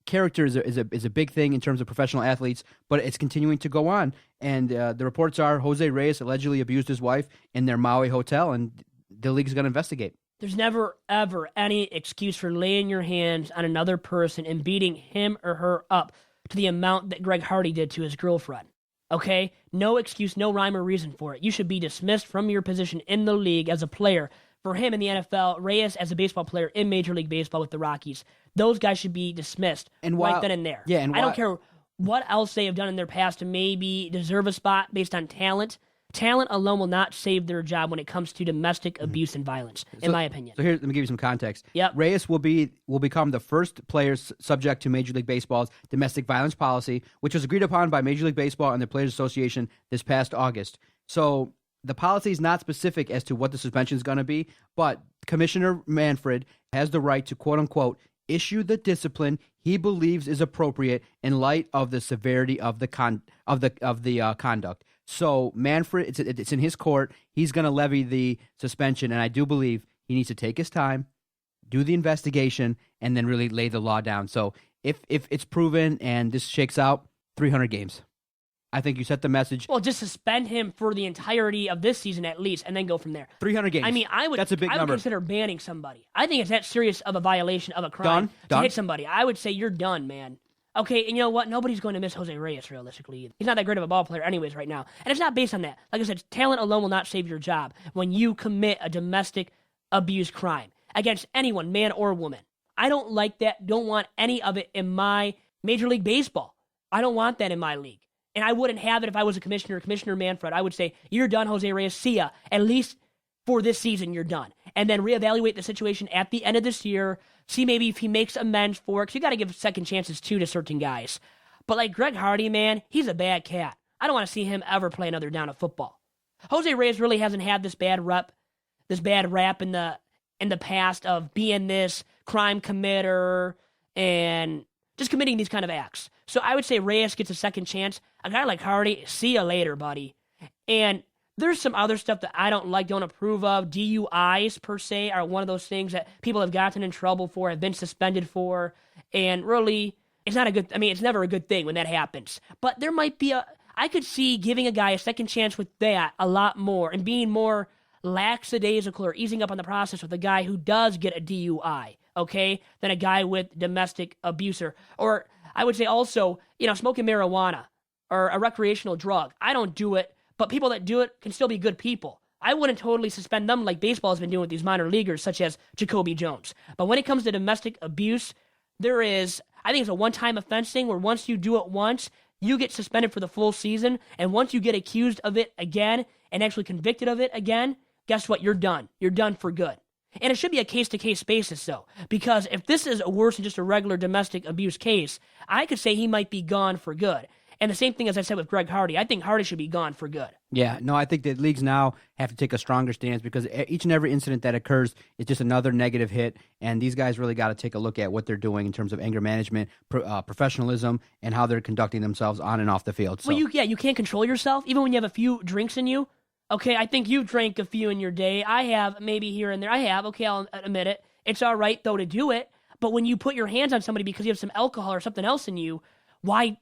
character is a big thing in terms of professional athletes, but it's continuing to go on. And the reports are Jose Reyes allegedly abused his wife in their Maui hotel, and the league is going to investigate. There's never, ever any excuse for laying your hands on another person and beating him or her up to the amount that Greg Hardy did to his girlfriend. Okay? No excuse, no rhyme or reason for it. You should be dismissed from your position in the league as a player. For him in the NFL, Reyes as a baseball player in Major League Baseball with the Rockies. Those guys should be dismissed right then and there. Yeah, and I don't care what else they have done in their past to maybe deserve a spot based on talent. Talent alone will not save their job when it comes to domestic abuse and violence, in my opinion. So here, let me give you some context. Yep. Reyes will become the first player subject to Major League Baseball's domestic violence policy, which was agreed upon by Major League Baseball and the Players Association this past August. So the policy is not specific as to what the suspension is going to be, but Commissioner Manfred has the right to, quote unquote, issue the discipline he believes is appropriate in light of the severity of the conduct. So Manfred, it's in his court. He's going to levy the suspension, and I do believe he needs to take his time, do the investigation, and then really lay the law down. So if it's proven and this shakes out, 300 games. I think you set the message. Well, just suspend him for the entirety of this season at least, and then go from there. 300 games. I mean, that's a big number. I would consider banning somebody. I think it's that serious of a violation of a crime to hit somebody. I would say you're done, man. Okay, and you know what? Nobody's going to miss Jose Reyes, realistically. He's not that great of a ball player anyways right now. And it's not based on that. Like I said, talent alone will not save your job when you commit a domestic abuse crime against anyone, man or woman. I don't like that. Don't want any of it in my Major League Baseball. I don't want that in my league. And I wouldn't have it if I was a commissioner, Commissioner Manfred. I would say, you're done, Jose Reyes. See ya. At least for this season, you're done. And then reevaluate the situation at the end of this year. See maybe if he makes amends for it. Because you got to give second chances, too, to certain guys. But like Greg Hardy, man, he's a bad cat. I don't want to see him ever play another down of football. Jose Reyes really hasn't had this bad rap in the past of being this crime committer and just committing these kind of acts. So I would say Reyes gets a second chance. A guy like Hardy, see you later, buddy. And there's some other stuff that I don't like, don't approve of. DUIs, per se, are one of those things that people have gotten in trouble for, have been suspended for. And really, it's never a good thing when that happens. But there might be I could see giving a guy a second chance with that a lot more and being more lackadaisical or easing up on the process with a guy who does get a DUI, okay, than a guy with domestic abuser. Or I would say also, smoking marijuana or a recreational drug. I don't do it, but people that do it can still be good people. I wouldn't totally suspend them like baseball has been doing with these minor leaguers, such as Jacoby Jones. But when it comes to domestic abuse, I think it's a one-time offense thing where once you do it once, you get suspended for the full season, and once you get accused of it again and actually convicted of it again, guess what? You're done. You're done for good. And it should be a case-to-case basis, though, because if this is worse than just a regular domestic abuse case, I could say he might be gone for good. And the same thing as I said with Greg Hardy. I think Hardy should be gone for good. Yeah, no, I think that leagues now have to take a stronger stance because each and every incident that occurs is just another negative hit, and these guys really got to take a look at what they're doing in terms of anger management, professionalism, and how they're conducting themselves on and off the field. So. Well, you can't control yourself, even when you have a few drinks in you. Okay, I think you've drank a few in your day. I have, maybe here and there. I have. Okay, I'll admit it. It's all right, though, to do it. But when you put your hands on somebody because you have some alcohol or something else in you, why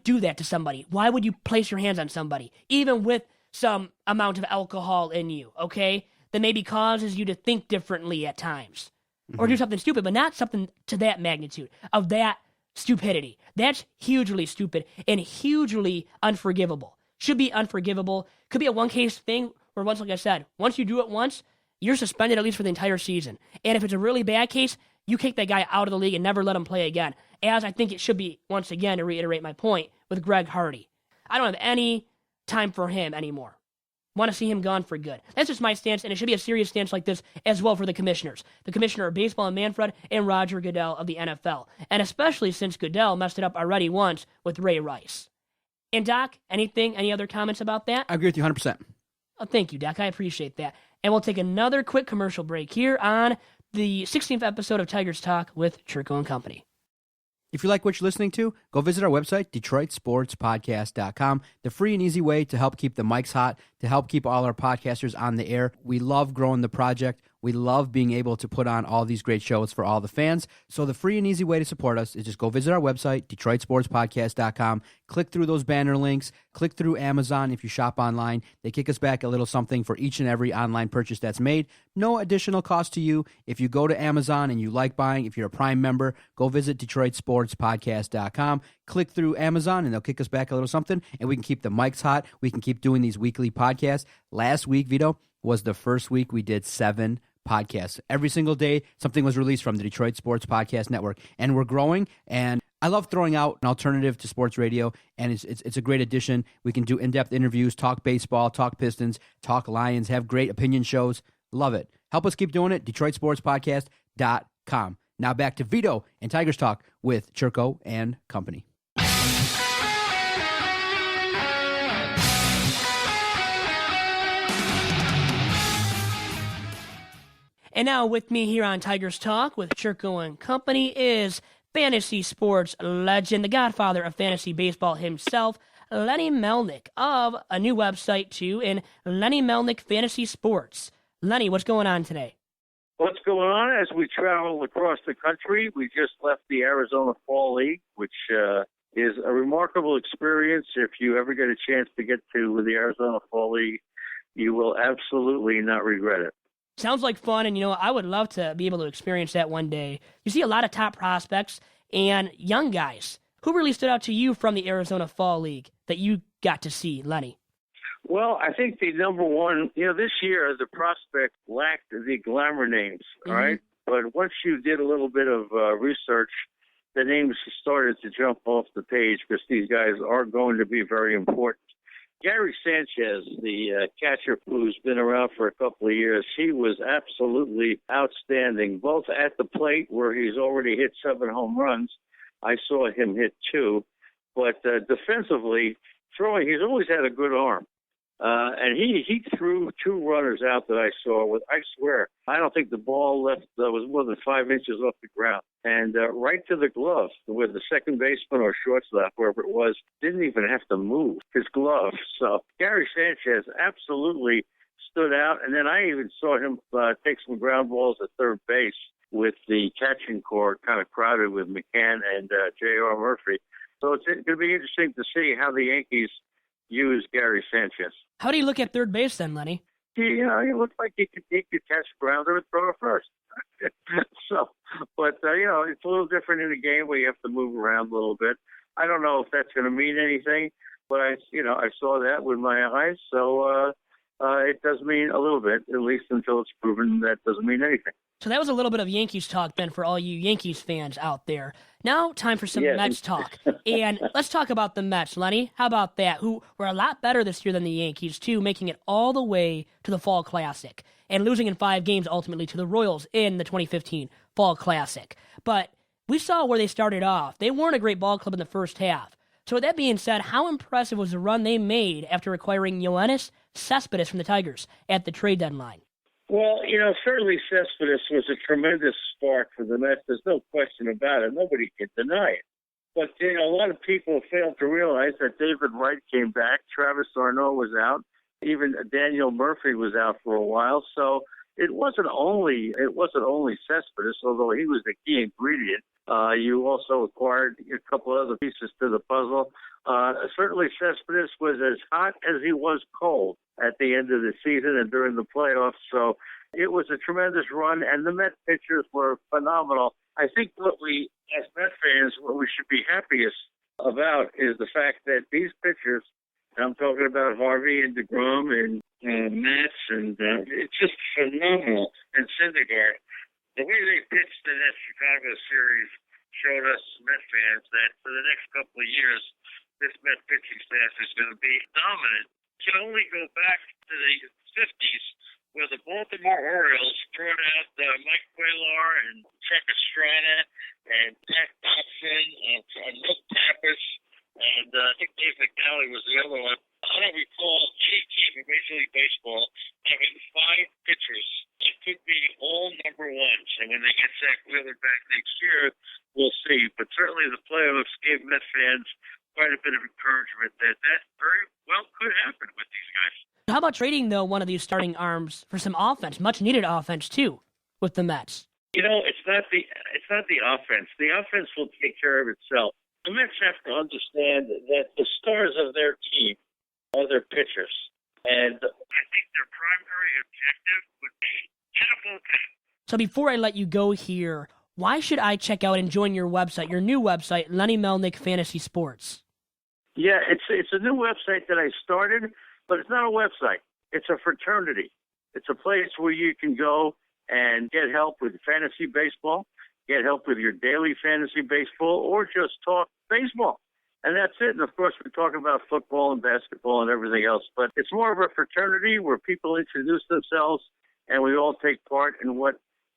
do that to somebody? Why would you place your hands on somebody, even with some amount of alcohol in you, okay? That maybe causes you to think differently at times. Or do something stupid, but not something to that magnitude, of that stupidity. That's hugely stupid and hugely unforgivable. Should be unforgivable. Could be a one-case thing where once, like I said, once you do it once, you're suspended at least for the entire season. And if it's a really bad case, you kick that guy out of the league and never let him play again. As I think it should be, once again, to reiterate my point, with Greg Hardy. I don't have any time for him anymore. Want to see him gone for good. That's just my stance, and it should be a serious stance like this as well for the commissioners. The commissioner of baseball in Manfred and Roger Goodell of the NFL. And especially since Goodell messed it up already once with Ray Rice. And Doc, any other comments about that? I agree with you 100%. Oh, thank you, Doc. I appreciate that. And we'll take another quick commercial break here on the 16th episode of Tigers Talk with Chirco and Company. If you like what you're listening to, go visit our website, DetroitSportsPodcast.com. The free and easy way to help keep the mics hot, to help keep all our podcasters on the air. We love growing the project. We love being able to put on all these great shows for all the fans. So the free and easy way to support us is just go visit our website, DetroitSportsPodcast.com. Click through those banner links. Click through Amazon if you shop online. They kick us back a little something for each and every online purchase that's made. No additional cost to you. If you go to Amazon and you like buying, if you're a Prime member, go visit DetroitSportsPodcast.com. Click through Amazon and they'll kick us back a little something, and we can keep the mics hot. We can keep doing these weekly podcasts. Last week, Vito, was the first week we did 7 podcasts. Every single day, something was released from the Detroit Sports Podcast Network, and we're growing. And I love throwing out an alternative to sports radio, and it's a great addition. We can do in-depth interviews, talk baseball, talk Pistons, talk Lions, have great opinion shows. Love it. Help us keep doing it. DetroitSportsPodcast.com. Now back to Vito and Tigers Talk with Chirco and Company. And now with me here on Tigers Talk with Chirco and Company is fantasy sports legend, the godfather of fantasy baseball himself, Lenny Melnick of a new website too, in Lenny Melnick Fantasy Sports. Lenny, what's going on today? What's going on as we travel across the country? We just left the Arizona Fall League, which is a remarkable experience. If you ever get a chance to get to the Arizona Fall League, you will absolutely not regret it. Sounds like fun, and I would love to be able to experience that one day. You see a lot of top prospects and young guys. Who really stood out to you from the Arizona Fall League that you got to see, Lenny? Well, I think the number one, this year the prospect lacked the glamour names, all right? But once you did a little bit of research, the names started to jump off the page because these guys are going to be very important. Gary Sanchez, the catcher who's been around for a couple of years, he was absolutely outstanding, both at the plate where he's already hit 7 home runs. I saw him hit 2. But defensively, throwing, he's always had a good arm. And he threw 2 runners out that I saw with, I swear, I don't think the ball left was more than 5 inches off the ground. And right to the glove, where the second baseman or shortstop, wherever it was, didn't even have to move his glove. So Gary Sanchez absolutely stood out. And then I even saw him take some ground balls at third base with the catching corps kind of crowded with McCann and J.R. Murphy. So it's going to be interesting to see how the Yankees use Gary Sanchez. How do you look at third base then, Lenny? He looked like he could catch a grounder and throw it first. But it's a little different in the game where you have to move around a little bit. I don't know if that's going to mean anything, but I saw that with my eyes. So it does mean a little bit, at least until it's proven that doesn't mean anything. So that was a little bit of Yankees talk then for all you Yankees fans out there. Now, time for some Mets talk. And let's talk about the Mets, Lenny. How about that? Who were a lot better this year than the Yankees, too, making it all the way to the Fall Classic and losing in 5 games ultimately to the Royals in the 2015 Fall Classic. But we saw where they started off. They weren't a great ball club in the first half. So with that being said, how impressive was the run they made after acquiring Yoenis Cespedes from the Tigers at the trade deadline? Well, certainly Cespedes was a tremendous spark for the Mets. There's no question about it. Nobody can deny it. But, a lot of people failed to realize that David Wright came back. Travis Arnaud was out. Even Daniel Murphy was out for a while. So it wasn't only Cespedes, although he was the key ingredient. You also acquired a couple other pieces to the puzzle. Certainly Cespedes was as hot as he was cold at the end of the season and during the playoffs. So it was a tremendous run, and the Met pitchers were phenomenal. I think what we, as Met fans, what we should be happiest about is the fact that these pitchers, I'm talking about Harvey and DeGrom and Matz, and it's just phenomenal. And Syndergaard, the way they pitched in that Chicago series showed us Met fans that for the next couple of years, this Met pitching staff is going to be dominant. You can only go back to the 50s where the Baltimore Orioles brought out Mike Cuellar and Chuck Estrada and Pat Dobson and Nick Pappas, and I think Dave McNally was the other one. I don't recall any team in Major League Baseball having 5 pitchers that could be all number ones. And when they get Zach Wheeler back next year, we'll see. But certainly the playoffs gave Met fans quite a bit of encouragement that very well could happen with these guys. How about trading, though, one of these starting arms for some offense, much-needed offense, too, with the Mets? It's not the offense. The offense will take care of itself. The Mets have to understand that the stars of their team are their pitchers. And I think their primary objective would be get a bullpen. So before I let you go here, why should I check out and join your website, your new website, Lenny Melnick Fantasy Sports? Yeah, it's a new website that I started, but it's not a website. It's a fraternity. It's a place where you can go and get help with fantasy baseball, get help with your daily fantasy baseball, or just talk baseball. And that's it. And, of course, we talk about football and basketball and everything else. But it's more of a fraternity where people introduce themselves and we all take part in what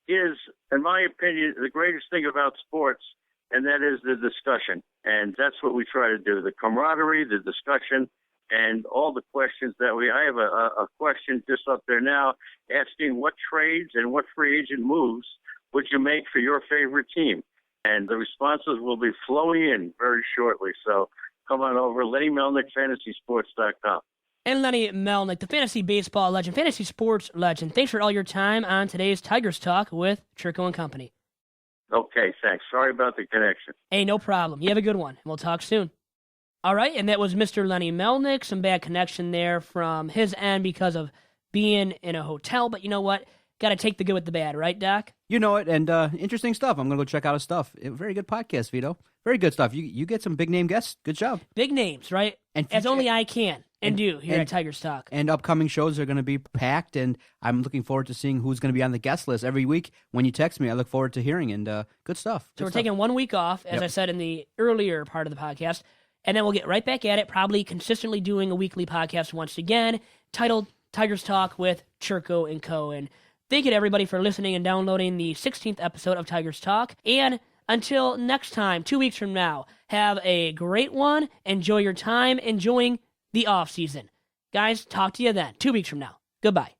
is, in my opinion, the greatest thing about sports, and that is the discussion. And that's what we try to do, the camaraderie, the discussion, and all the questions that I have a question just up there now asking what trades and what free agent moves would you make for your favorite team? And the responses will be flowing in very shortly. So come on over, Lenny Melnick, FantasySports.com. And Lenny Melnick, the fantasy baseball legend, fantasy sports legend. Thanks for all your time on today's Tigers Talk with Chirco and Company. Okay, thanks. Sorry about the connection. Hey, no problem. You have a good one, and we'll talk soon. All right, and that was Mr. Lenny Melnick. Some bad connection there from his end because of being in a hotel, but you know what? Got to take the good with the bad, right, Doc? You know it, and interesting stuff. I'm going to go check out his stuff. Very good podcast, Vito. Very good stuff. You get some big-name guests. Good job. Big names, right? And as only I can and do here at Tigers Talk. And upcoming shows are going to be packed, and I'm looking forward to seeing who's going to be on the guest list every week. When you text me, I look forward to hearing, and good stuff. So we're taking 1 week off, as I said in the earlier part of the podcast, and then we'll get right back at it, probably consistently doing a weekly podcast once again, titled Tigers Talk with Chirco and Co. And thank you to everybody for listening and downloading the 16th episode of Tigers Talk. And until next time, 2 weeks from now, have a great one. Enjoy your time enjoying the off season. Guys, talk to you then, 2 weeks from now. Goodbye.